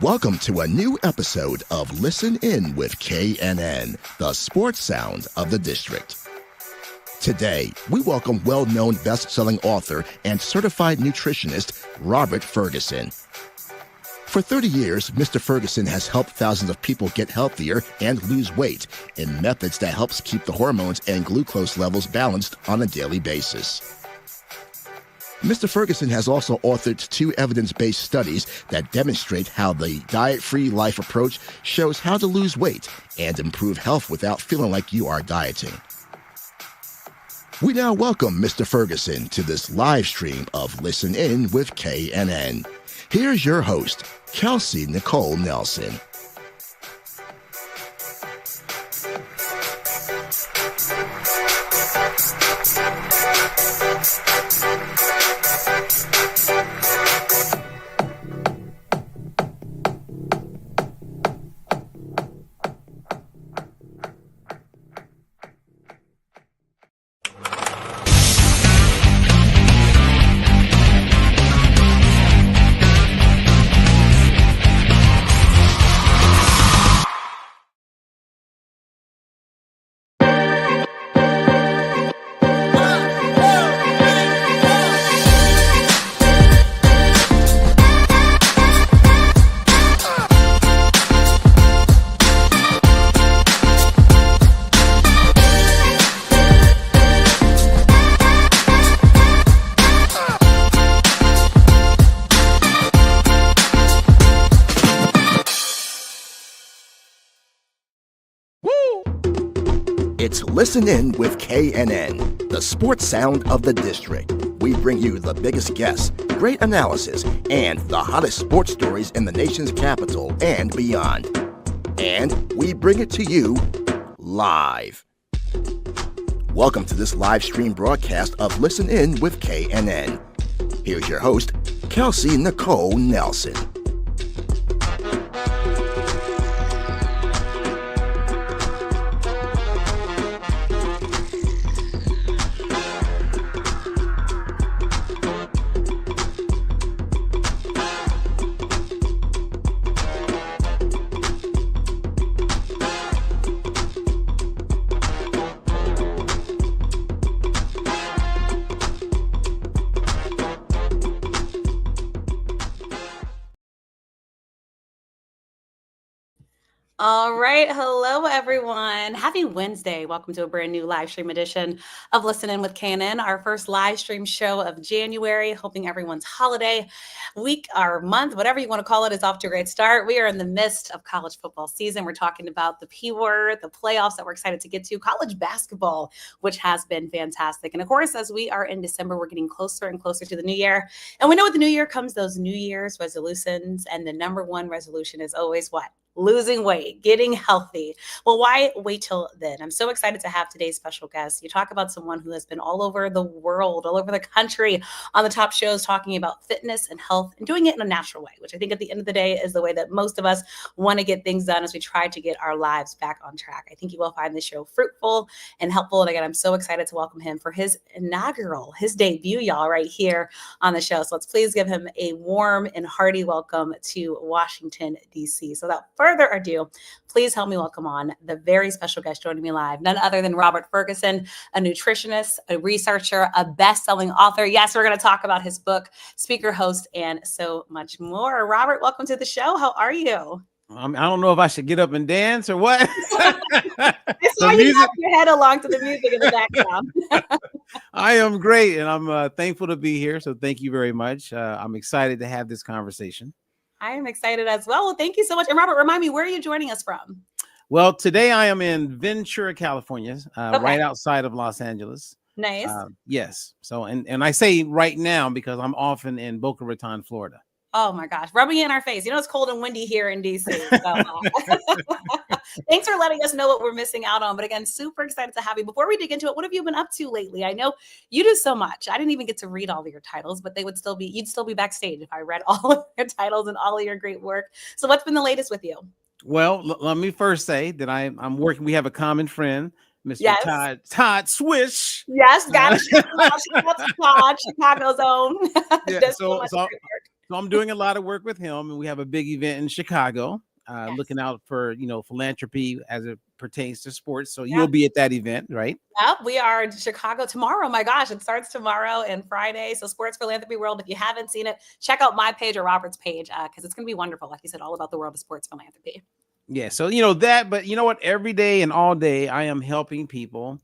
Welcome to a new episode of Listen In with KNN, the sports sound of the district. Today, we welcome well-known best-selling author and certified nutritionist Robert Ferguson. For 30 years, Mr. Ferguson has helped thousands of people get healthier and lose weight in methods that helps keep the hormones and glucose levels balanced on a daily basis. Mr. Ferguson has also authored 2 evidence-based studies that demonstrate how the diet-free life approach shows how to lose weight and improve health without feeling like you are dieting. We now welcome Mr. Ferguson to this live stream of Listen In with KNN. Here's your host, Kelsey Nicole Nelson. It's Listen In with KNN, the sports sound of the district. We bring you the biggest guests, great analysis, and the hottest sports stories in the nation's capital and beyond. And we bring it to you live. Welcome to this live stream broadcast of Listen In with KNN. Here's your host, Kelsey Nicole Nelson. All right. Hello, everyone. Happy Wednesday. Welcome to a brand new live stream edition of Listen In with KNN, our first live stream show of January. Hoping everyone's holiday week or month, whatever you want to call it, is off to a great start. We are in the midst of college football season. We're talking about the P word, the playoffs that we're excited to get to, college basketball, which has been fantastic. And of course, as we are in December, we're getting closer and closer to the new year. And we know with the new year comes those New Year's resolutions. And the number one resolution is always what? Losing weight, getting healthy. Well, why wait till then? I'm so excited to have today's special guest. You talk about someone who has been all over the world, all over the country on the top shows talking about fitness and health and doing it in a natural way, which I think at the end of the day is the way that most of us want to get things done as we try to get our lives back on track. I think you will find this show fruitful and helpful. And again, I'm so excited to welcome him for his debut, y'all, right here on the show. So let's please give him a warm and hearty welcome to Washington, D.C. So without further ado, please help me welcome on the very special guest joining me live, none other than Robert Ferguson, a nutritionist, a researcher, a best-selling author. Yes, we're going to talk about his book, speaker, host, and so much more. Robert, welcome to the show. How are you? I don't know if I should get up and dance or what. I saw you nod your head along to the music in the background. I am great, and I'm thankful to be here. So thank you very much. I'm excited to have this conversation. I am excited as well. Well, thank you so much. And Robert, remind me, where are you joining us from? Well, today I am in Ventura, California, right outside of Los Angeles. Nice. Yes. So, and I say right now because I'm often in Boca Raton, Florida. Oh my gosh, rubbing it in our face. You know, it's cold and windy here in DC. So, thanks for letting us know what we're missing out on. But again, super excited to have you. Before we dig into it, what have you been up to lately? I know you do so much. I didn't even get to read all of your titles, but you'd still be backstage if I read all of your titles and all of your great work. So what's been the latest with you? Well, let me first say that I'm working. We have a common friend, Mr. Todd Swish. Yes, got it. Todd, Chicago's own. Yeah, So I'm doing a lot of work with him, and we have a big event in Chicago, looking out for, philanthropy as it pertains to sports. So you'll be at that event, right? Yep, we are in Chicago tomorrow. My gosh, it starts tomorrow and Friday. So Sports Philanthropy World, if you haven't seen it, check out my page or Robert's page because it's going to be wonderful. Like you said, all about the world of sports philanthropy. Yeah. So, that, but you know what? Every day and all day, I am helping people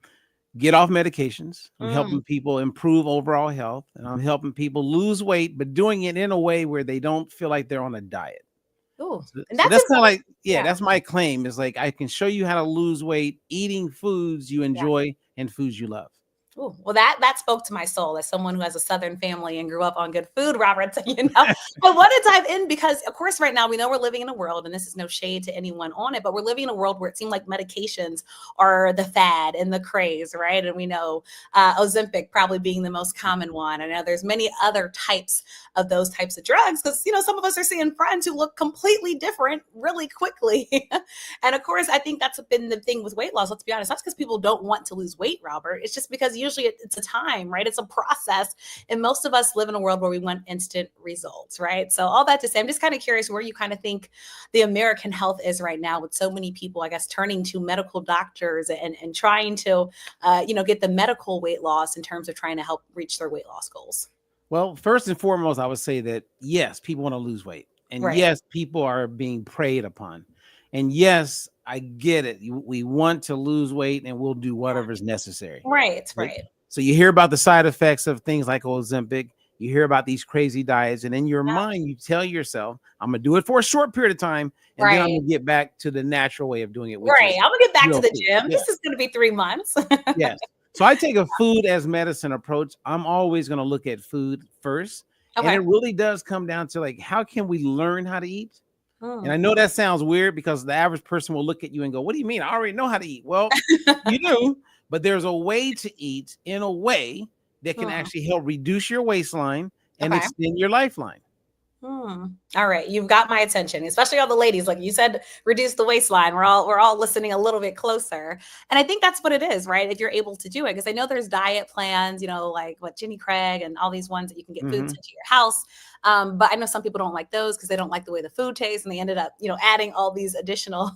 get off medications. I'm helping people improve overall health, and I'm helping people lose weight, but doing it in a way where they don't feel like they're on a diet. Ooh, So and that's kind of like, that's my claim, is like, I can show you how to lose weight eating foods you enjoy and foods you love. Ooh, well, that spoke to my soul as someone who has a Southern family and grew up on good food, Robert. So, I want to dive in because, of course, right now we know we're living in a world, and this is no shade to anyone on it, but we're living in a world where it seems like medications are the fad and the craze, right? And we know Ozempic probably being the most common one. I know there's many other types of those types of drugs because, some of us are seeing friends who look completely different really quickly. And of course, I think that's been the thing with weight loss. Let's be honest. That's because people don't want to lose weight, Robert. It's just because usually it's a time, right? It's a process. And most of us live in a world where we want instant results, right? So all that to say, I'm just kind of curious where you kind of think the American health is right now with so many people, I guess, turning to medical doctors and trying to, get the medical weight loss in terms of trying to help reach their weight loss goals. Well, first and foremost, I would say that, yes, people want to lose weight. And yes, people are being preyed upon. And yes, I get it. We want to lose weight, and we'll do whatever is necessary. Right. So you hear about the side effects of things like Ozempic. You hear about these crazy diets, and in your mind, you tell yourself, I'm going to do it for a short period of time, and then I'm going to get back to the natural way of doing it. I'm going to get back to the gym. This is going to be 3 months. Yes. So I take a food as medicine approach. I'm always going to look at food first. And it really does come down to, like, how can we learn how to eat? And I know that sounds weird because the average person will look at you and go, what do you mean? I already know how to eat. Well, you do, but there's a way to eat in a way that can actually help reduce your waistline and extend your lifeline. All right, you've got my attention, especially all the ladies. Like you said, reduce the waistline. We're all listening a little bit closer, and I think that's what it is, right? If you're able to do it, because I know there's diet plans, like what Jenny Craig and all these ones that you can get foods into your house. But I know some people don't like those because they don't like the way the food tastes, and they ended up, adding all these additional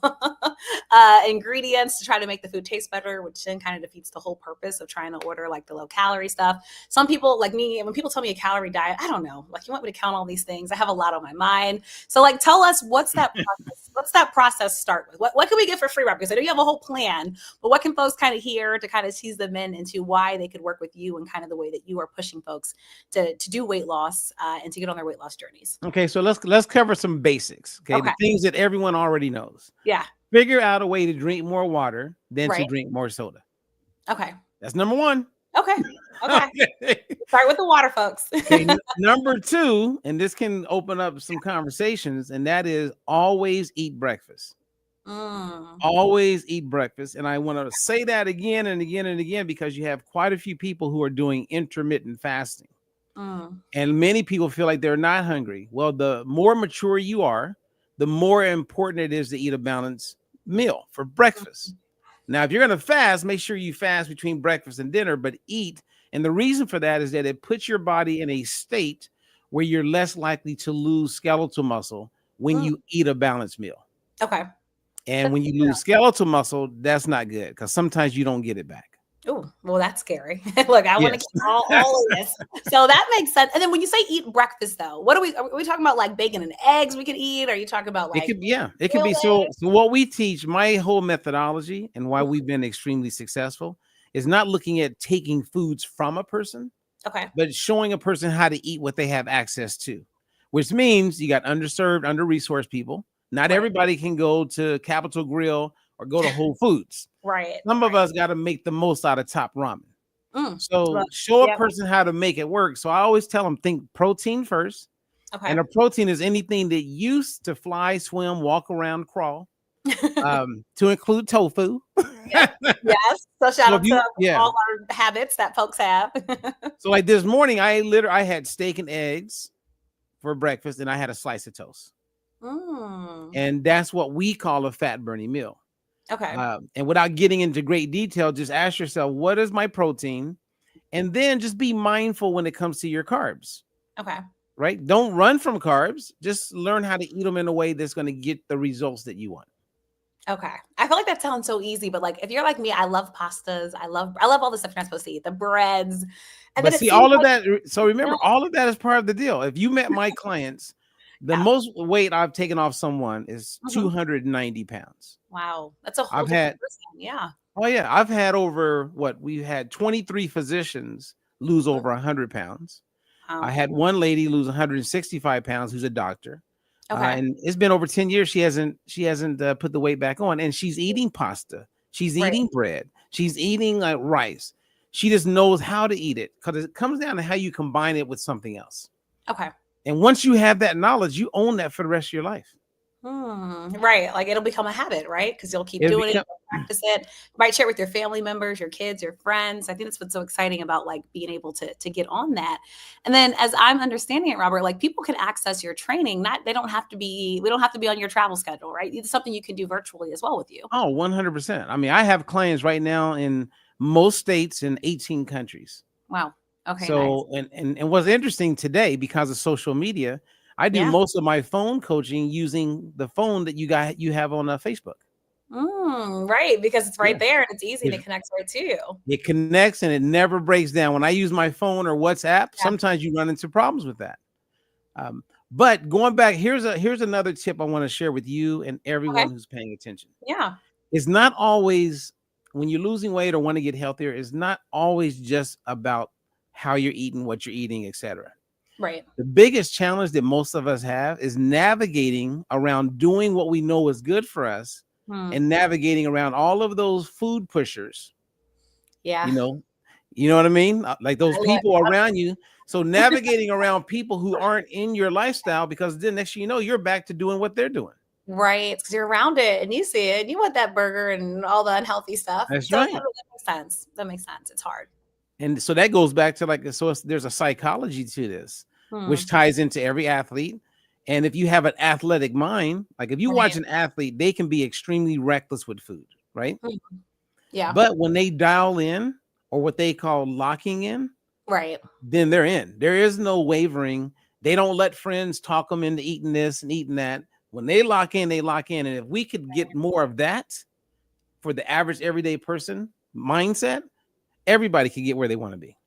ingredients to try to make the food taste better, which then kind of defeats the whole purpose of trying to order like the low calorie stuff. Some people like me, when people tell me a calorie diet, I don't know, like you want me to count all these things. I have a lot on my mind. So like, tell us what's that process? What's that process start with? What can we get for free, Rob? Because I know you have a whole plan, but what can folks kind of hear to kind of tease them into why they could work with you and kind of the way that you are pushing folks to do weight loss and to get on their weight loss journeys? Okay, so let's cover some basics. Okay, the things that everyone already knows. Yeah. Figure out a way to drink more water than to drink more soda. Okay. That's number one. Okay. Start with the water, folks. Okay, number two, and this can open up some conversations, and that is always eat breakfast. Always eat breakfast. And I want to say that again and again and again because you have quite a few people who are doing intermittent fasting. And many people feel like they're not hungry. Well, the more mature you are, the more important it is to eat a balanced meal for breakfast. Now, if you're going to fast, make sure you fast between breakfast and dinner, but eat. And the reason for that is that it puts your body in a state where you're less likely to lose skeletal muscle when you eat a balanced meal. Okay. And when you lose skeletal muscle, that's not good because sometimes you don't get it back. Oh, well, that's scary. Look, I want to keep all of this. So that makes sense. And then when you say eat breakfast, though, are we talking about like bacon and eggs we can eat? Or are you talking about like it could be. So what we teach, my whole methodology and why we've been extremely successful is not looking at taking foods from a person, but showing a person how to eat what they have access to, which means you got underserved, under-resourced people. Not everybody can go to Capitol Grill or go to Whole Foods. Some of us got to make the most out of Top Ramen. So show a person how to make it work. So I always tell them, think protein first. And a protein is anything that used to fly, swim, walk around, crawl, to include tofu. Yes. So shout out to all our habits that folks have. So like this morning, I had steak and eggs for breakfast, and I had a slice of toast. And that's what we call a fat burning meal. And without getting into great detail, just ask yourself, what is my protein? And then just be mindful when it comes to your carbs. right? Don't run from carbs. Just learn how to eat them in a way that's going to get the results that you want. Okay. I feel like that sounds so easy, but like if you're like me, I love pastas. I love all the stuff you're not supposed to eat, the breads. And then But it see, seems all of like, that. So remember, all of that is part of the deal. If you met my clients, the yeah. most weight I've taken off someone is Mhm. 290 pounds. Wow. That's a whole I've different had, person. Yeah. oh yeah, I've had over we've had 23 physicians lose Mm. over 100 pounds. I Wow. had one lady lose 165 pounds who's a doctor. Okay. And it's been over 10 years. She hasn't put the weight back on, and she's eating pasta. She's Right. eating bread. She's eating like rice. She just knows how to eat it because it comes down to how you combine it with something else. Okay. And once you have that knowledge, you own that for the rest of your life. Right. Like it'll become a habit, right? Because you'll keep doing it, you'll practice it. You might share with your family members, your kids, your friends. I think that's what's so exciting about like being able to get on that. And then as I'm understanding it, Robert, like people can access your training. We don't have to be on your travel schedule, right? It's something you can do virtually as well with you. Oh, 100%. I mean, I have clients right now in most states in 18 countries. Wow. Okay, nice. So, and what's interesting today, because of social media, I do Yeah. most of my phone coaching using the phone that you have on Facebook. Right, because it's right there and it's easy and it connects right to you. It connects and it never breaks down. When I use my phone or WhatsApp, Yeah. sometimes you run into problems with that. But going back, here's another tip I want to share with you and everyone who's paying attention. Yeah. It's not always, when you're losing weight or want to get healthier, it's not always just about how you're eating, what you're eating, etc. Right. The biggest challenge that most of us have is navigating around doing what we know is good for us and navigating around all of those food pushers. Yeah. You know what I mean? Like those people around you. So navigating around people who aren't in your lifestyle, because then next thing you know, you're back to doing what they're doing. Right, because you're around it and you see it and you want that burger and all the unhealthy stuff. That's So right. that makes sense. That makes sense. It's hard. And so that goes back to there's a psychology to this, which ties into every athlete. And if you have an athletic mind, like if you watch an athlete, they can be extremely reckless with food, right? Yeah. But when they dial in, or what they call locking in, right, then they're in. There is no wavering. They don't let friends talk them into eating this and eating that. When they lock in, they lock in. And if we could get more of that for the average everyday person mindset, everybody can get where they want to be.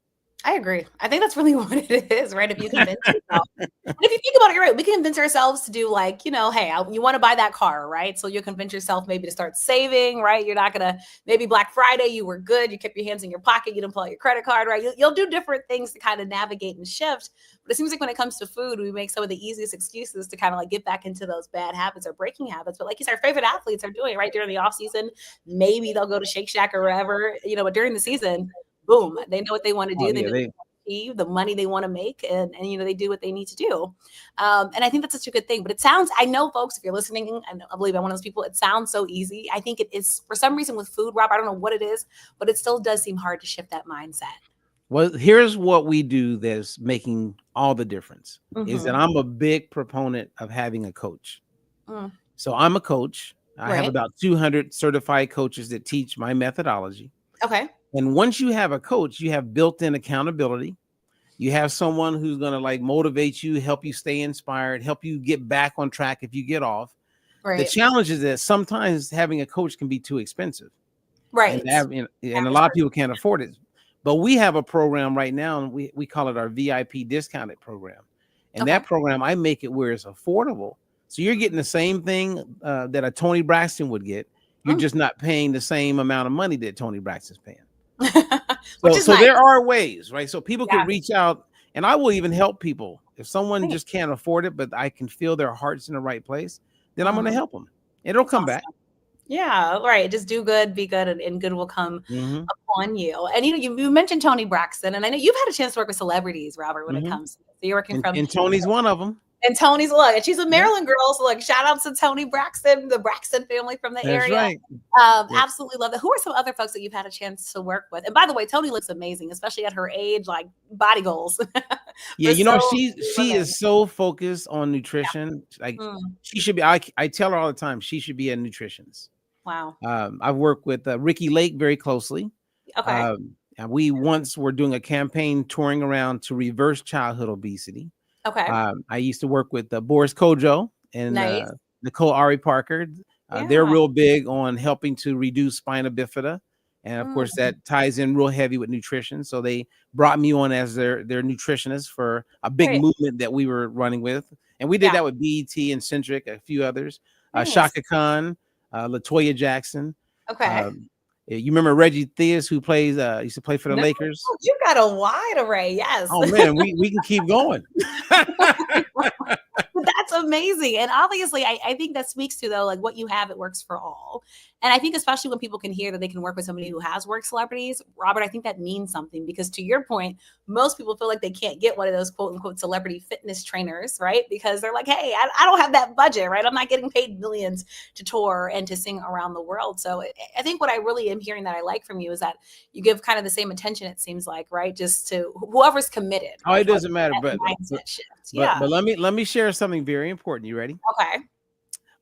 I agree. I think that's really what it is, right? If you convince yourself, and if you think about it, you're right. We can convince ourselves to do like, hey, you want to buy that car, right? So you convince yourself maybe to start saving, right? You're not gonna, maybe Black Friday, you were good, you kept your hands in your pocket, you didn't pull out your credit card, right? You'll do different things to kind of navigate and shift. But it seems like when it comes to food, we make some of the easiest excuses to kind of like get back into those bad habits or breaking habits. But like you said, our favorite athletes are doing it right during the off season. Maybe they'll go to Shake Shack or wherever, but during the season, boom, they know what they want to do. They know the money they want to make, and they do what they need to do. And I think that's such a good thing. But I know, folks, if you're listening, and I believe I'm one of those people, it sounds so easy. I think it is, for some reason, with food, Rob, I don't know what it is, but it still does seem hard to shift that mindset. Well, here's what we do that's making all the difference, is that I'm a big proponent of having a coach. So I'm a coach. I have about 200 certified coaches that teach my methodology. Okay. And once you have a coach, you have built-in accountability. You have someone who's going to like motivate you, help you stay inspired, help you get back on track if you get off. Right. The challenge is that sometimes having a coach can be too expensive. Right. And a lot of people can't afford it. But we have a program right now, and we call it our VIP discounted program. And that program, I make it where it's affordable. So you're getting the same thing that a Tony Braxton would get. You're just not paying the same amount of money that Tony Braxton's paying. So nice. There are ways, right? So people can reach out, and I will even help people. If someone just can't afford it, but I can feel their heart's in the right place, then I'm going to help them. It'll come back. Yeah, right. Just do good, be good, and good will come upon you. And you mentioned Tony Braxton, and I know you've had a chance to work with celebrities, Robert, when it comes to this. So you're working and Tony's one of them. And Tony's and she's a Maryland girl. So shout out to Tony Braxton, the Braxton family from the area. Right. Absolutely love that. Who are some other folks that you've had a chance to work with? And by the way, Tony looks amazing, especially at her age, like body goals. Yeah, she is so focused on nutrition. Like she should be, I tell her all the time, she should be a nutritionist. Wow. I've worked with Ricky Lake very closely. Okay. We once were doing a campaign touring around to reverse childhood obesity. Okay. I used to work with Boris Kojo and Nice. Nicole Ari Parker. They're Yeah. real big on helping to reduce spina bifida. And of course, that ties in real heavy with nutrition. So they brought me on as their nutritionist for a big Great. movement that we were running with. And we did that with BET and Centric, a few others. Nice. Shaka Khan, LaToya Jackson. Okay. You remember Reggie Theus, who used to play for the Lakers? You got a wide array. Yes. Oh man, we can keep going. That's amazing. And obviously, I think that speaks to, though, like what you have, it works for all. And I think especially when people can hear that they can work with somebody who has worked celebrities, Robert, I think that means something, because to your point, most people feel like they can't get one of those quote unquote celebrity fitness trainers, right? Because they're like, hey, I don't have that budget, right? I'm not getting paid millions to tour and to sing around the world. So I think what I really am hearing that I like from you is that you give kind of the same attention, it seems like, right? Just to whoever's committed. Oh, right? it doesn't matter. But mindset shift. Yeah. But let me share something very important. You ready? Okay.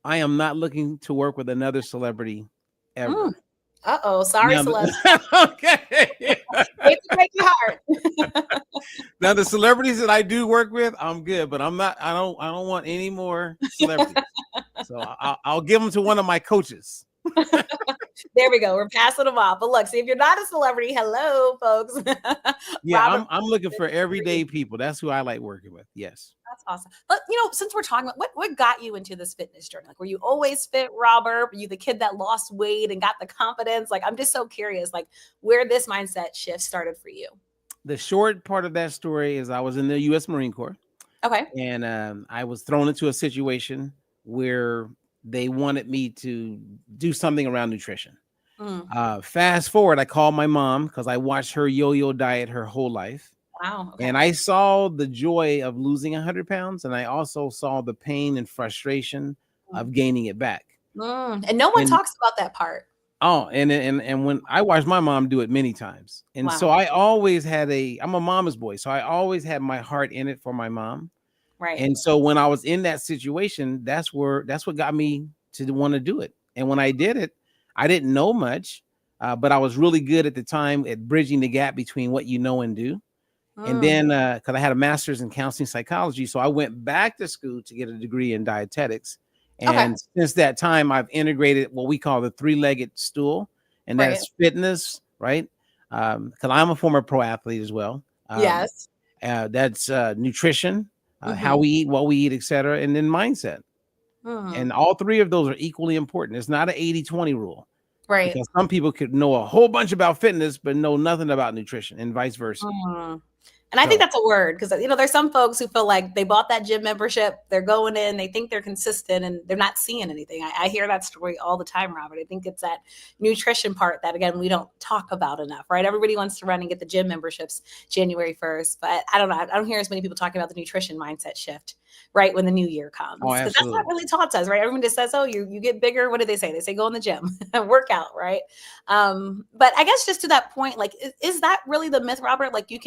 I am not looking to work with another celebrity ever. Uh-oh, sorry, celeb. Okay. Hate to break your heart. Now the celebrities that I do work with, I'm good, but I don't want any more celebrities. So I'll give them to one of my coaches. There we go. We're passing them off. But look, see, if you're not a celebrity, hello, folks. Yeah, I'm looking for everyday people. That's who I like working with. Yes. That's awesome. But since we're talking about what got you into this fitness journey, like, were you always fit, Robert? Were you the kid that lost weight and got the confidence? Like, I'm just so curious, like, where this mindset shift started for you. The short part of that story is I was in the U.S. Marine Corps. Okay. And I was thrown into a situation where they wanted me to do something around nutrition. Fast forward, I called my mom because I watched her yo-yo diet her whole life. Wow. Okay. And I saw the joy of losing 100 pounds. And I also saw the pain and frustration of gaining it back. And no one talks about that part. Oh, and when I watched my mom do it many times. And so I always had I'm a mama's boy. So I always had my heart in it for my mom. Right. And so when I was in that situation, that's what got me to want to do it. And when I did it, I didn't know much, but I was really good at the time at bridging the gap between what you know and do. And then because I had a master's in counseling psychology, so I went back to school to get a degree in dietetics. And since that time, I've integrated what we call the three-legged stool, and that's fitness, right? Because I'm a former pro athlete as well. Yes. That's nutrition, how we eat, what we eat, etc., and then mindset. And all three of those are equally important. It's not an 80-20 rule. Right. Because some people could know a whole bunch about fitness, but know nothing about nutrition, and vice versa. And I think that's a word, because there's some folks who feel like they bought that gym membership, they're going in, they think they're consistent, and they're not seeing anything. I hear that story all the time, Robert. I think it's that nutrition part that, again, we don't talk about enough, right? Everybody wants to run and get the gym memberships January 1st, but I don't know. I don't hear as many people talking about the nutrition mindset shift, right, when the new year comes. Oh, absolutely. That's not really taught us, right? Everyone just says, oh, you get bigger. What do they say? They say go in the gym, work out, right? But I guess just to that point, like, is that really the myth, Robert? Like, you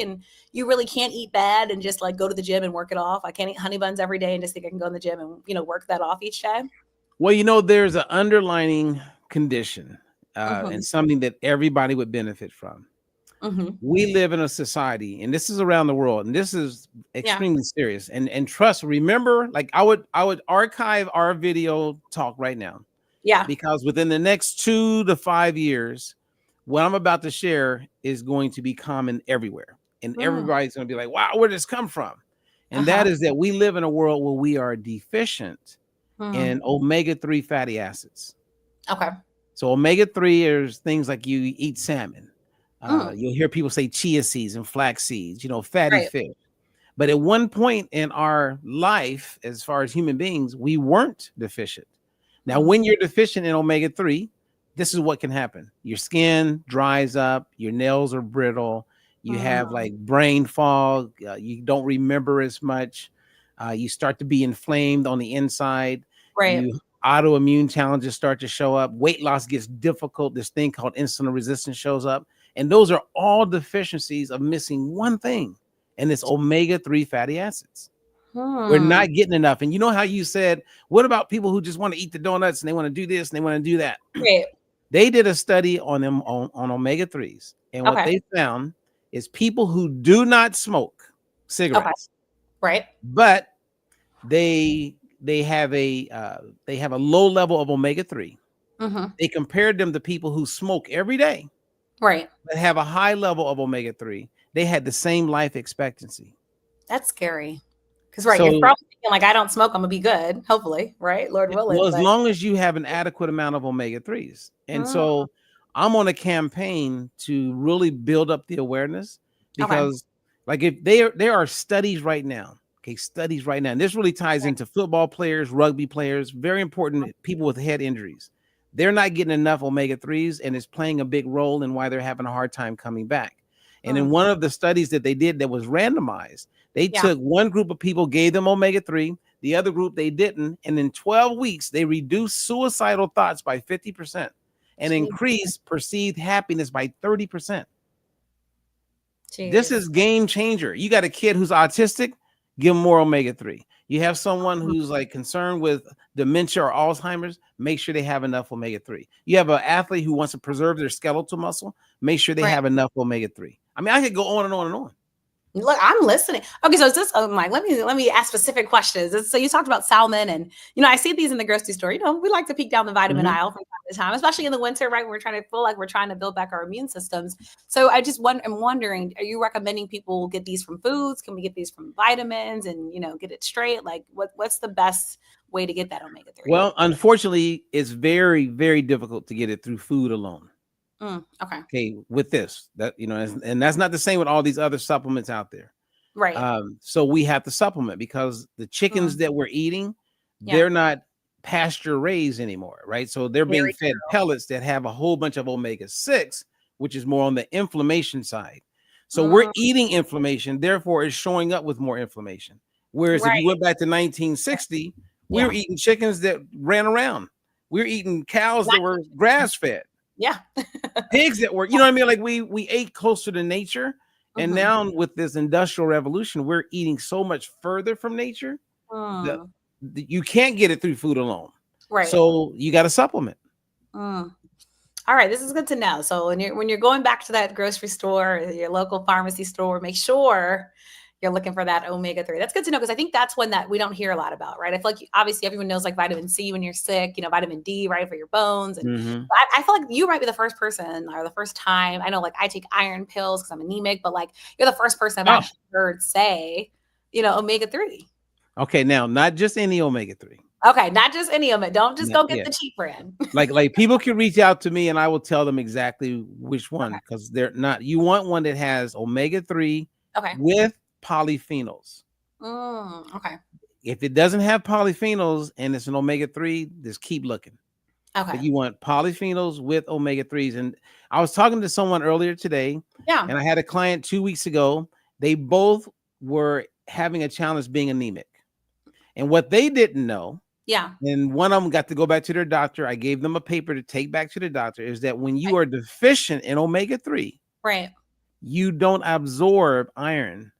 really can't eat bad and just like go to the gym and work it off. I can't eat honey buns every day and just think I can go in the gym and work that off each day. Well, there's an underlying condition and something that everybody would benefit from. We live in a society, and this is around the world, and this is extremely serious. And remember, like I would archive our video talk right now. Yeah. Because within the next 2 to 5 years, what I'm about to share is going to be common everywhere. And everybody's going to be like, wow, where did this come from? And that is that we live in a world where we are deficient in omega-3 fatty acids. Okay. So omega-3 is things like you eat salmon. You'll hear people say chia seeds and flax seeds, fatty fish. But at one point in our life, as far as human beings, we weren't deficient. Now, when you're deficient in omega-3, this is what can happen. Your skin dries up, your nails are brittle, you have like brain fog, you don't remember as much, you start to be inflamed on the inside, autoimmune challenges start to show up, weight loss gets difficult, this thing called insulin resistance shows up, and those are all deficiencies of missing one thing, and it's omega-3 fatty acids. We're not getting enough. And you know how you said, what about people who just want to eat the donuts and they want to do this and they want to do that? They did a study on them on omega-3s, and what they found is people who do not smoke cigarettes Right. but they have a low level of omega-3. They compared them to people who smoke every day, Right. but have a high level of omega-3. They had the same life expectancy. That's scary. Because right, you're So, probably thinking like, I don't smoke, I'm gonna be good, hopefully, right? Lord willing. well, as But long as you have an adequate amount of omega-3s. And Mm, so I'm on a campaign to really build up the awareness, okay. because like if there are studies right now, studies right now, and this really ties Right. into football players, rugby players, very important people with head injuries. They're not getting enough omega-3s, and it's playing a big role in why they're having a hard time coming back. And in Mm, one of the studies that they did that was randomized, they yeah. took one group of people, gave them omega-3, the other group they didn't, and in 12 weeks they reduced suicidal thoughts by 50% and Jeez. increased perceived happiness by 30%. This Jeez. is game changer. You got a kid who's autistic, give them more omega-3. You have someone Mm, who's like concerned with dementia or Alzheimer's, make sure they have enough omega-3. You have an athlete who wants to preserve their skeletal muscle, make sure they right. have enough omega-3. I mean, I could go on and on and on. Look, I'm listening. Okay, so is this? Oh my, let me ask specific questions. So you talked about salmon, and I see these in the grocery store. We like to peek down the vitamin Mhm. aisle from time to time, especially in the winter, right? We're trying to feel like we're trying to build back our immune systems. So I'm wondering, are you recommending people get these from foods? Can we get these from vitamins and get it straight? Like, what's the best way to get that omega-3? Well, unfortunately, it's very, very difficult to get it through food alone. Okay. Okay, with this, and that's not the same with all these other supplements out there. Right. So we have to supplement, because the chickens Mm, that we're eating, yeah. they're not pasture raised anymore, right? So they're being Very fed true. pellets that have a whole bunch of omega-6, which is more on the inflammation side. So we're Mm, eating inflammation, therefore it's showing up with more inflammation. Whereas if you right. went back to 1960, we were Yeah. eating chickens that ran around. We were eating cows Not that were grass fed, yeah. pigs that were, you know what I mean? Like we ate closer to nature. And hmm now with this industrial revolution, we're eating so much further from nature that Mm, you can't get it through food alone. right. So you got to supplement. Mm. All right, this is good to know. So when you're going back to that grocery store, or your local pharmacy store, make sure you're looking for that omega-3. That's good to know, because I think that's one that we don't hear a lot about, right? I feel like obviously everyone knows like vitamin C when you're sick, vitamin D, right, for your bones. And Mhm. I feel like you might be the first person, or the first time. I know, like, I take iron pills because I'm anemic, but like you're the first person I've Oh, actually heard say, omega-3. okay. Now, not just any omega-3. Okay, not just any of it. Don't just go get Yeah. the cheap brand. Like people can reach out to me and I will tell them exactly which one, Okay. because they're not, you want one that has omega-3 Okay. with polyphenols. Okay. If it doesn't have polyphenols and it's an omega-3, just keep looking. But Okay. you want polyphenols with omega-3s. And I was talking to someone earlier today, Yeah. and I had a client 2 weeks ago. They both were having a challenge being anemic. And what they didn't know, Yeah. and one of them got to go back to their doctor, I gave them a paper to take back to the doctor, is that when you Right. are deficient in omega-3, Right. you don't absorb iron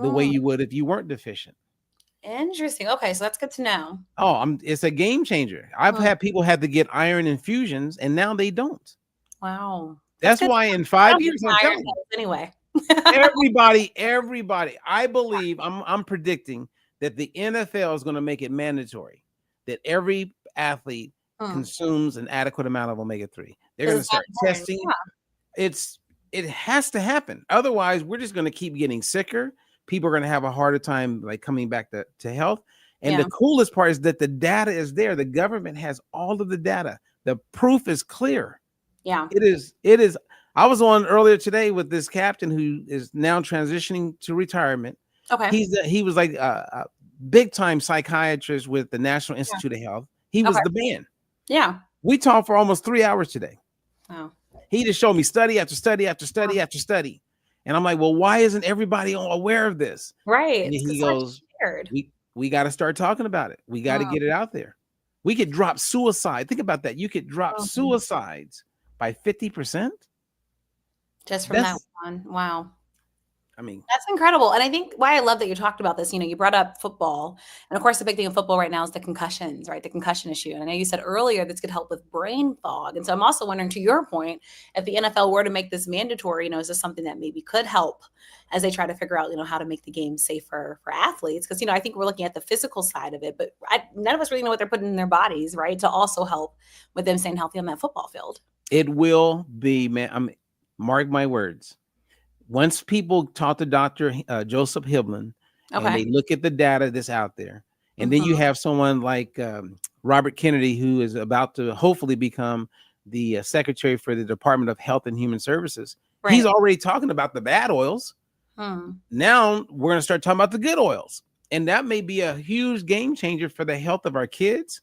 the way Mm, you would if you weren't deficient. interesting. Okay, so that's good to know. Oh, it's a game changer. I've Mm, had people have to get iron infusions and now they don't. wow. That's That's good. why in I 5 don't need years, my I'm iron telling you, pills anyway. everybody, I believe I'm predicting that the NFL is going to make it mandatory that every athlete Mm, consumes an adequate amount of omega-3. They're 'cause going to it's that start important. testing. It has to happen. Otherwise, we're just going to keep getting sicker. People are going to have a harder time like coming back to health. And Yeah. the coolest part is that the data is there. The government has all of the data. The proof is clear. Yeah. It is. I was on earlier today with this captain who is now transitioning to retirement. Okay. He was like a big time psychiatrist with the National Yeah. Institute of Health. He Okay. was the man. Yeah. We talked for almost 3 hours today. Wow. He just showed me study after study after Wow. study after study. And I'm like, well, why isn't everybody aware of this? Right. And he It's like goes, shared. we got to start talking about it. We got to Mm, get it out there. We could drop suicide. Think about that. You could drop mhm. suicides by 50%. Just from that That's one. Wow. I mean, That's incredible. And I think why I love that you talked about this, you brought up football. And of course, the big thing in football right now is the concussions, right? The concussion issue. And I know you said earlier this could help with brain fog. And so I'm also wondering, to your point, if the NFL were to make this mandatory, is this something that maybe could help as they try to figure out, how to make the game safer for athletes? Because, I think we're looking at the physical side of it, but none of us really know what they're putting in their bodies, right? To also help with them staying healthy on that football field. It will be, man. Mark my words. Once people talk to Dr. Joseph Hibbelin, and they look at the data that's out there, and then you have someone like Robert Kennedy, who is about to hopefully become the secretary for the Department of Health and Human Services. Right. He's already talking about the bad oils. Now we're going to start talking about the good oils. And that may be a huge game changer for the health of our kids.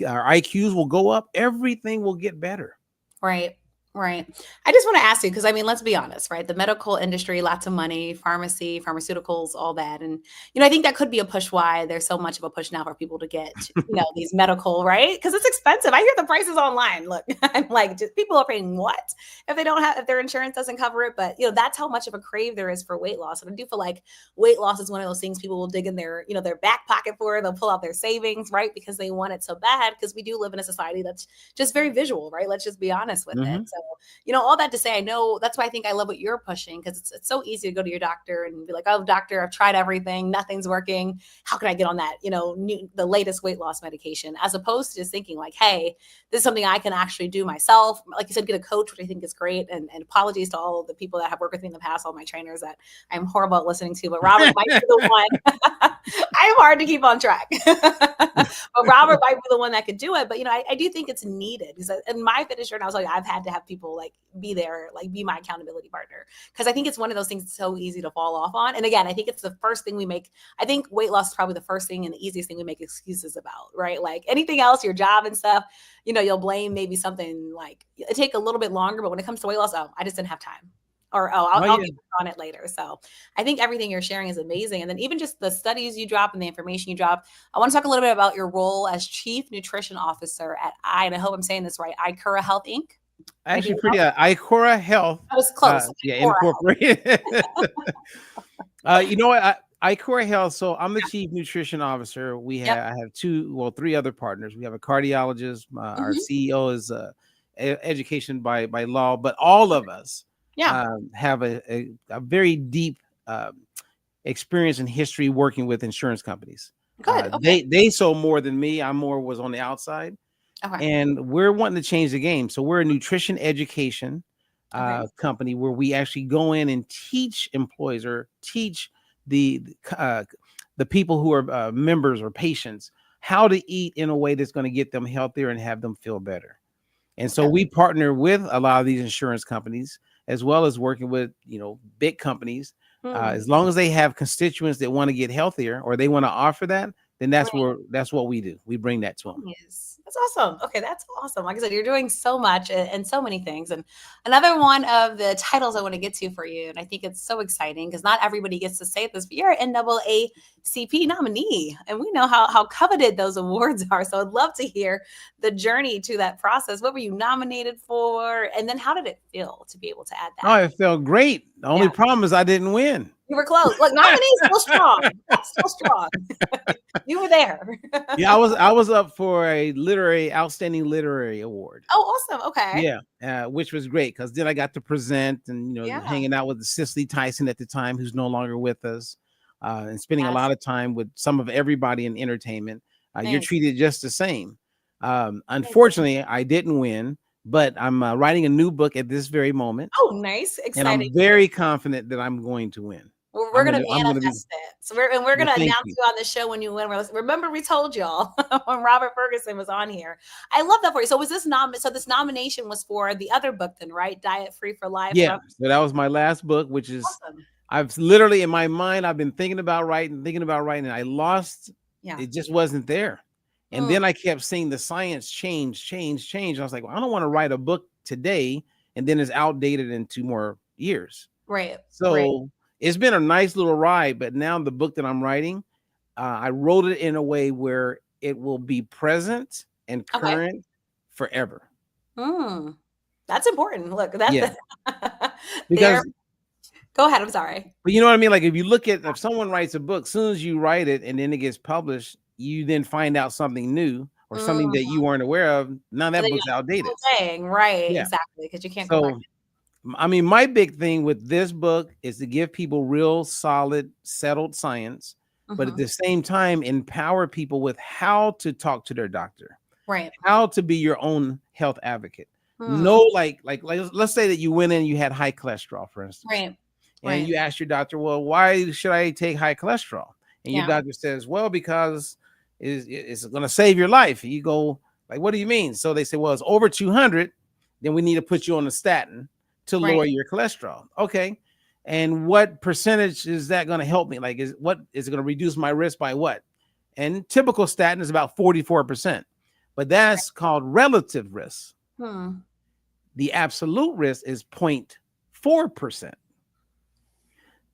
Our IQs will go up. Everything will get better. Right. Right. I just want to ask you, because let's be honest, right? The medical industry, lots of money, pharmacy, pharmaceuticals, all that. And, I think that could be a push why there's so much of a push now for people to get, these medical, right? Because it's expensive. I hear the prices online. Look, I'm like, just people are paying what if their insurance doesn't cover it? But, that's how much of a crave there is for weight loss. And I do feel like weight loss is one of those things people will dig in their, their back pocket for. They'll pull out their savings, right? Because they want it so bad, because we do live in a society that's just very visual, right? Let's just be honest with it. So, all that to say, I know that's why I think I love what you're pushing, because it's so easy to go to your doctor and be like, oh, doctor, I've tried everything. Nothing's working. How can I get on that, the latest weight loss medication, as opposed to just thinking like, hey, this is something I can actually do myself. Like you said, get a coach, which I think is great. And apologies to all of the people that have worked with me in the past, all my trainers that I'm horrible at listening to, but Robert might be the one. I'm hard to keep on track. But Robert might be the one that could do it. But, I do think it's needed, because in my fitness journey, I was like, I've had to have people like be there, like be my accountability partner. Because I think it's one of those things that's so easy to fall off on. And again, I think it's the first thing we make. I think weight loss is probably the first thing and the easiest thing we make excuses about, right? Like anything else, your job and stuff, you'll blame maybe something like it take a little bit longer. But when it comes to weight loss, oh, I just didn't have time. Or, I'll get on it later. So I think everything you're sharing is amazing. And then even just the studies you drop and the information you drop. I want to talk a little bit about your role as Chief Nutrition Officer at and I hope I'm saying this right, Icura Health, Inc. Actually, pretty Icura Health. I was close. Incorporated. You know what? Icura Health. So I'm the Chief Nutrition Officer. I have three other partners. We have a cardiologist. Our CEO is education by law, but all of us have a very deep experience and history working with insurance companies. Good. Okay. They sold more than me. I was on the outside. Okay. And we're wanting to change the game. So we're a nutrition education company where we actually go in and teach employees or teach the people who are members or patients how to eat in a way that's going to get them healthier and have them feel better. And so we partner with a lot of these insurance companies, as well as working with, big companies. As long as they have constituents that want to get healthier or they want to offer that, then that's what we do. We bring that to them. Yes. That's awesome. Okay, that's awesome. Like I said, you're doing so much and so many things. And another one of the titles I want to get to for you, and I think it's so exciting because not everybody gets to say this, but you're an NAACP nominee, and we know how coveted those awards are. So I'd love to hear the journey to that process. What were you nominated for? And then how did it feel to be able to add that? Oh, it felt great. The only problem is I didn't win. You were close. Look, nominees still strong. Still strong. You were there. Yeah, I was up for a outstanding literary award. Oh, awesome. Okay. Yeah, which was great because then I got to present and hanging out with Cicely Tyson at the time, who's no longer with us, and spending a lot of time with some of everybody in entertainment. You're treated just the same. Unfortunately, I didn't win. But I'm writing a new book at this very moment. Oh, nice. Exciting. And I'm very confident that I'm going to win. Well, we're going to manifest it. So we're going to announce you on the show when you win. Remember, we told y'all when Robert Ferguson was on here. I love that for you. So was this this nomination was for the other book then, right? Diet Free for Life. Yeah. So that was my last book, which is awesome. I've literally in my mind, I've been thinking about writing, and I lost. Yeah. It just wasn't there. And then I kept seeing the science change. I was like, well, I don't want to write a book today and then it's outdated in 2 more years. Right. So it's been a nice little ride, but now the book that I'm writing, I wrote it in a way where it will be present and current forever. That's important. Look, that's because Go ahead. I'm sorry. But you know what I mean? Like if someone writes a book, as soon as you write it and then it gets published, you then find out something new or something that you weren't aware of. Now that book's outdated. Saying, right. Yeah. Exactly. Because you can't go back. I mean, my big thing with this book is to give people real solid, settled science, but at the same time, empower people with how to talk to their doctor, right? How to be your own health advocate. No, like let's say that you went in and you had high cholesterol, for instance, right? And you ask your doctor, well, why should I take high cholesterol? And your doctor says, well, because it's going to save your life. And you go, like, what do you mean? So they say, well, it's over 200. Then we need to put you on a statin to lower your cholesterol. Okay. And what percentage is that going to help me? Like, is it going to reduce my risk by what? And typical statin is about 44%, but that's called relative risk. The absolute risk is 0.4%.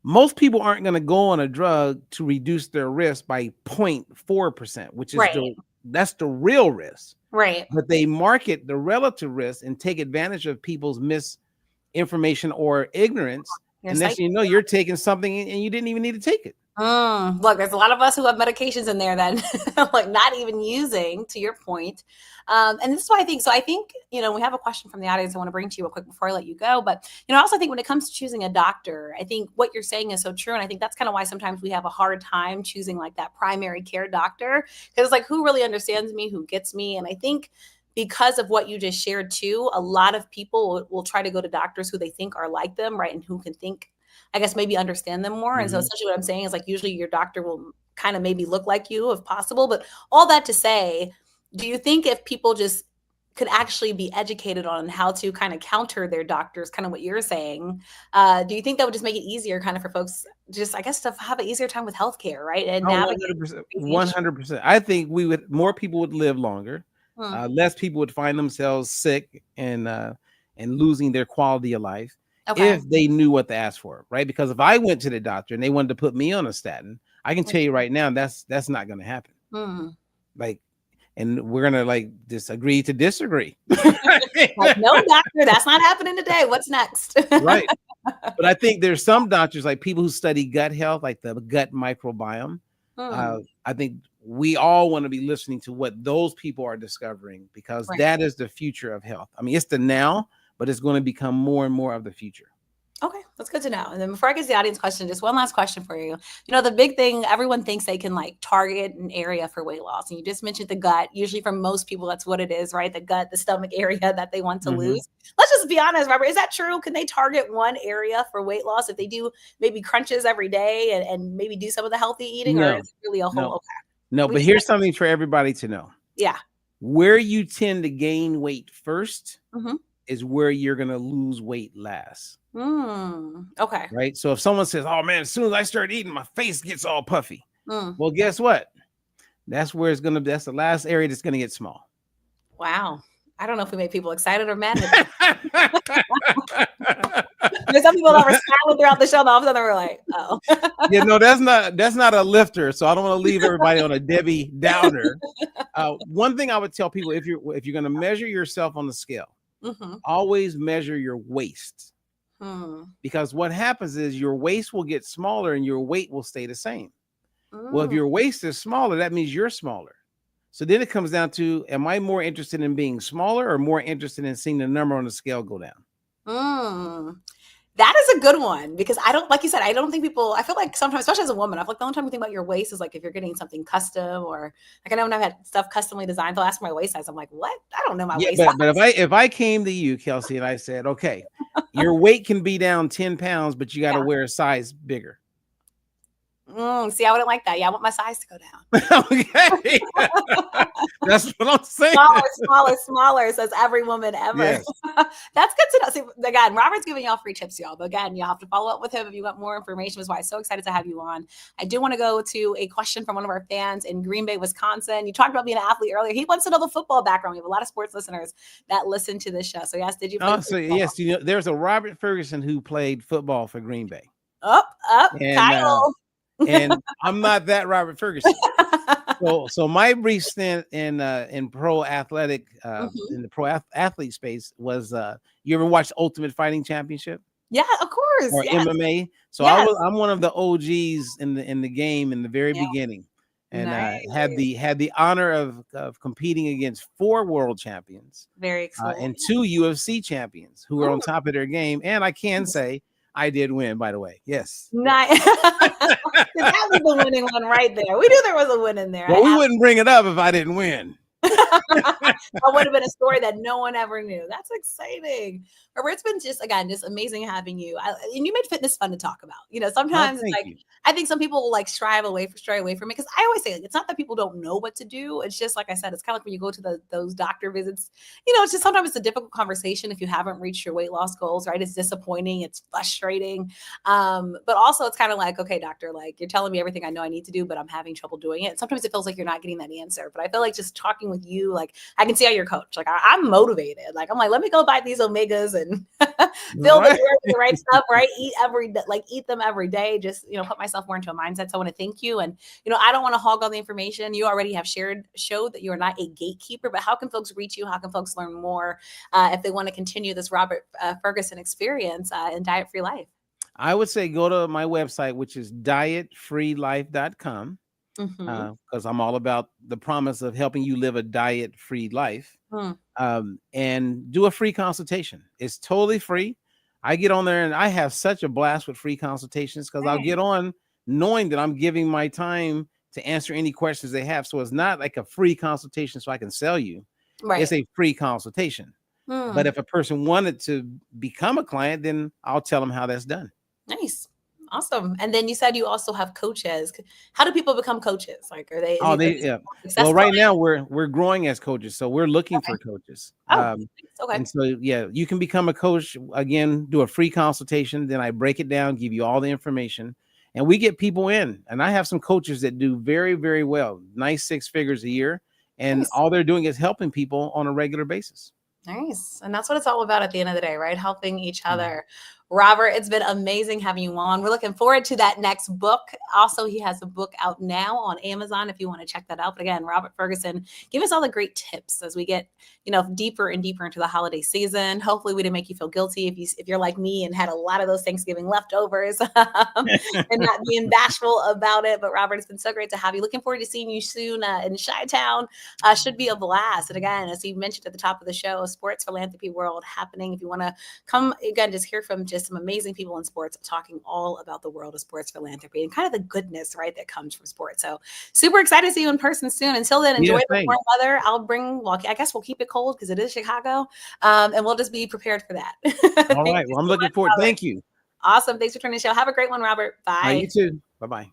Most people aren't going to go on a drug to reduce their risk by 0.4%, which is that's the real risk. Right. But they market the relative risk and take advantage of people's misinformation or ignorance. And next thing you know, you're taking something and you didn't even need to take it. Look, there's a lot of us who have medications in there that like not even using, to your point. And this is why I think, we have a question from the audience I want to bring to you real quick before I let you go. But, I also think when it comes to choosing a doctor, I think what you're saying is so true. And I think that's kind of why sometimes we have a hard time choosing like that primary care doctor, because it's like, who really understands me, who gets me? And I think because of what you just shared too, a lot of people will try to go to doctors who they think are like them, right? And who can think, I guess, maybe understand them more. And so essentially what I'm saying is like, usually your doctor will kind of maybe look like you if possible. But all that to say, do you think if people just could actually be educated on how to kind of counter their doctors, kind of what you're saying, do you think that would just make it easier kind of for folks just, I guess, to have an easier time with healthcure, right? And 100%. I think more people would live longer. Less people would find themselves sick and losing their quality of life. If they knew what to ask for, right? Because if I went to the doctor and they wanted to put me on a statin, I can tell you right now, that's not going to happen. Like, and we're going to like disagree to disagree. Like, no, doctor, that's not happening today. What's next? Right. But I think there's some doctors, like people who study gut health, like the gut microbiome. I think we all want to be listening to what those people are discovering, because that is the future of health. I mean, it's the now, but it's going to become more and more of the future. Okay, that's good to know. And then before I get to the audience question, just one last question for you. The big thing, everyone thinks they can like target an area for weight loss. And you just mentioned the gut. Usually for most people, that's what it is, right? The gut, the stomach area that they want to lose. Let's just be honest, Robert. Is that true? Can they target one area for weight loss if they do maybe crunches every day and maybe do some of the healthy eating? No, or is it really a whole? No, but here's something for everybody to know. Yeah. Where you tend to gain weight first is where you're going to lose weight last. Okay. Right. So if someone says, oh man, as soon as I start eating, my face gets all puffy. Well, guess what? That's where that's the last area that's going to get small. Wow. I don't know if we make people excited or mad. There's some people that were smiling throughout the show, and all of a sudden we're like, oh. Yeah, no, that's not a lifter. So I don't want to leave everybody on a Debbie Downer. One thing I would tell people, if you're going to measure yourself on the scale, always measure your waist. Because what happens is your waist will get smaller and your weight will stay the same. Well, if your waist is smaller, that means you're smaller. So then it comes down to, am I more interested in being smaller or more interested in seeing the number on the scale go down? That is a good one, because I don't, like you said, I don't think people, I feel like sometimes, especially as a woman, I feel like the only time we think about your waist is like if you're getting something custom, or like I know when I've had stuff customly designed, they'll ask my waist size. I'm like, what? I don't know my waist size. But if I came to you, Kelsey, and I said, okay, your weight can be down 10 pounds, but you got to wear a size bigger. See, I wouldn't like that. Yeah, I want my size to go down. Okay. That's what I'm saying. Smaller, says every woman ever. Yes. That's good to know. See, again, Robert's giving y'all free tips, y'all. But again, you'll have to follow up with him if you want more information. That's why I'm so excited to have you on. I do want to go to a question from one of our fans in Green Bay, Wisconsin. You talked about being an athlete earlier. He wants to know the football background. We have a lot of sports listeners that listen to this show. So yes, did you play football? Yes, there's a Robert Ferguson who played football for Green Bay. Kyle. And I'm not that Robert Ferguson. So my brief stint in pro athletic in the pro athlete space was, you ever watch Ultimate Fighting Championship? Yeah, of course. course. or Yes. MMA. So Yes. I'm one of the OGs in the game in the very beginning, and Nice. had the honor of competing against 4 world champions, Very cool. and 2 UFC champions who were on top of their game. And I can say I did win, by the way. Yes. Nice. That was the winning one right there. We knew there was a win in there. Well, we wouldn't bring it up if I didn't win. That would have been a story that no one ever knew. That's exciting. Robert, it's been just amazing having you. And you made fitness fun to talk about. Sometimes it's like, I think some people will like stray away from it, because I always say, like, it's not that people don't know what to do. It's just, like I said, it's kind of like when you go to those doctor visits, it's just sometimes it's a difficult conversation if you haven't reached your weight loss goals, right? It's disappointing. It's frustrating. But also it's kind of like, okay, doctor, like, you're telling me everything I know I need to do, but I'm having trouble doing it. Sometimes it feels like you're not getting that answer, but I feel like just talking with you, like, I can see how you're coach. Like, I'm motivated. Like, I'm like, let me go buy these omegas and fill the right stuff, right? Eat them every day. Just, put myself more into a mindset. So I want to thank you. And, I don't want to hog all the information. You already have showed that you are not a gatekeeper, but how can folks reach you? How can folks learn more if they want to continue this Robert Ferguson experience in diet-free life? I would say go to my website, which is dietfreelife.com. Because I'm all about the promise of helping you live a diet-free life, and do a free consultation. It's totally free. I get on there and I have such a blast with free consultations, because I'll get on knowing that I'm giving my time to answer any questions they have. So it's not like a free consultation so I can sell you. Right. It's a free consultation. But if a person wanted to become a client, then I'll tell them how that's done. Nice. Awesome. And then you said you also have coaches. How do people become coaches? Like, are they? Well, right now we're growing as coaches, so we're looking for coaches. Okay. And so you can become a coach. Again, do a free consultation. Then I break it down, give you all the information, and we get people in. And I have some coaches that do very, very well, nice 6 figures a year, and all they're doing is helping people on a regular basis. Nice. And that's what it's all about at the end of the day, right? Helping each other. Robert, it's been amazing having you on. We're looking forward to that next book. Also, he has a book out now on Amazon if you want to check that out. But again, Robert Ferguson, give us all the great tips as we get, deeper and deeper into the holiday season. Hopefully we didn't make you feel guilty if you're like me and had a lot of those Thanksgiving leftovers and not being bashful about it. But Robert, it's been so great to have you. Looking forward to seeing you soon in Chi-Town. Should be a blast. And again, as you mentioned at the top of the show, sports philanthropy world happening. If you want to come, again, just hear from just some amazing people in sports talking all about the world of sports philanthropy and kind of the goodness, right, that comes from sports. So super excited to see you in person soon. Until then, enjoy the warm weather. I guess we'll keep it cold because it is Chicago, and we'll just be prepared for that. All right. Well, I'm looking forward. Robert. Thank you. Awesome. Thanks for joining the show. Have a great one, Robert. Bye. You too. Bye-bye.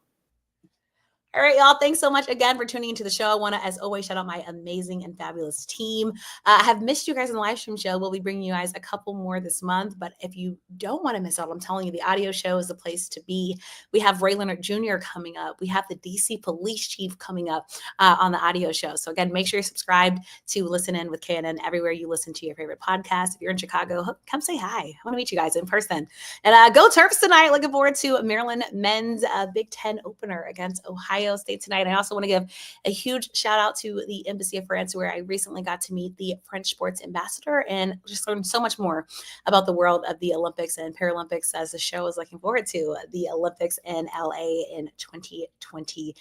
All right, y'all. Thanks so much again for tuning into the show. I want to, as always, shout out my amazing and fabulous team. I have missed you guys in the live stream show. We'll be bringing you guys a couple more this month. But if you don't want to miss out, I'm telling you, the audio show is the place to be. We have Ray Leonard Jr. coming up. We have the DC Police Chief coming up on the audio show. So again, make sure you're subscribed to Listen In with KNN everywhere you listen to your favorite podcast. If you're in Chicago, come say hi. I want to meet you guys in person. And go Terps tonight. Looking forward to Maryland men's Big Ten opener against Ohio State tonight. I also want to give a huge shout out to the Embassy of France, where I recently got to meet the French sports ambassador and just learned so much more about the world of the Olympics and Paralympics, as the show is looking forward to the Olympics in LA in 2028.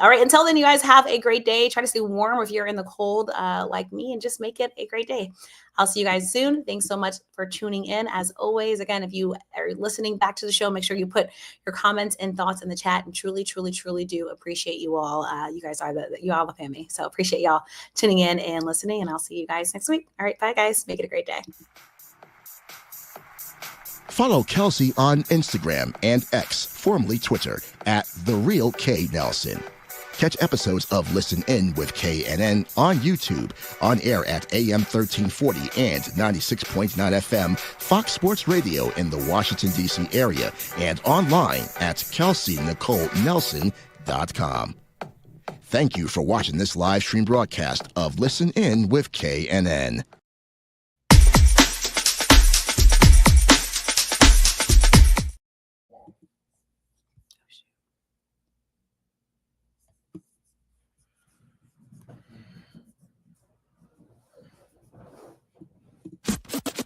All right. Until then, you guys have a great day. Try to stay warm if you're in the cold like me, and just make it a great day. I'll see you guys soon. Thanks so much for tuning in. As always, again, if you are listening back to the show, make sure you put your comments and thoughts in the chat, and truly, truly, truly do appreciate you all. You guys are you all the family. So appreciate y'all tuning in and listening, and I'll see you guys next week. All right. Bye, guys. Make it a great day. Follow Kelsey on Instagram and X, formerly Twitter, @TheRealKNelson. Catch episodes of Listen In with KNN on YouTube, on air at AM 1340 and 96.9 FM, Fox Sports Radio in the Washington, D.C. area, and online at KelseyNicoleNelson.com. Thank you for watching this live stream broadcast of Listen In with KNN.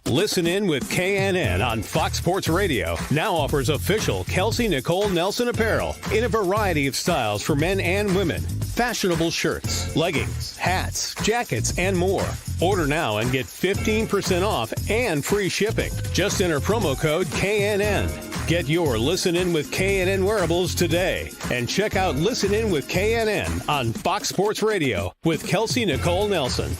Listen In with KNN on Fox Sports Radio now offers official Kelsey, Nicole, Nelson apparel in a variety of styles for men and women. Fashionable shirts, leggings, hats, jackets, and more. Order now and get 15% off and free shipping. Just enter promo code KNN. Get your Listen In with KNN wearables today. And check out Listen In with KNN on Fox Sports Radio with Kelsey, Nicole, Nelson.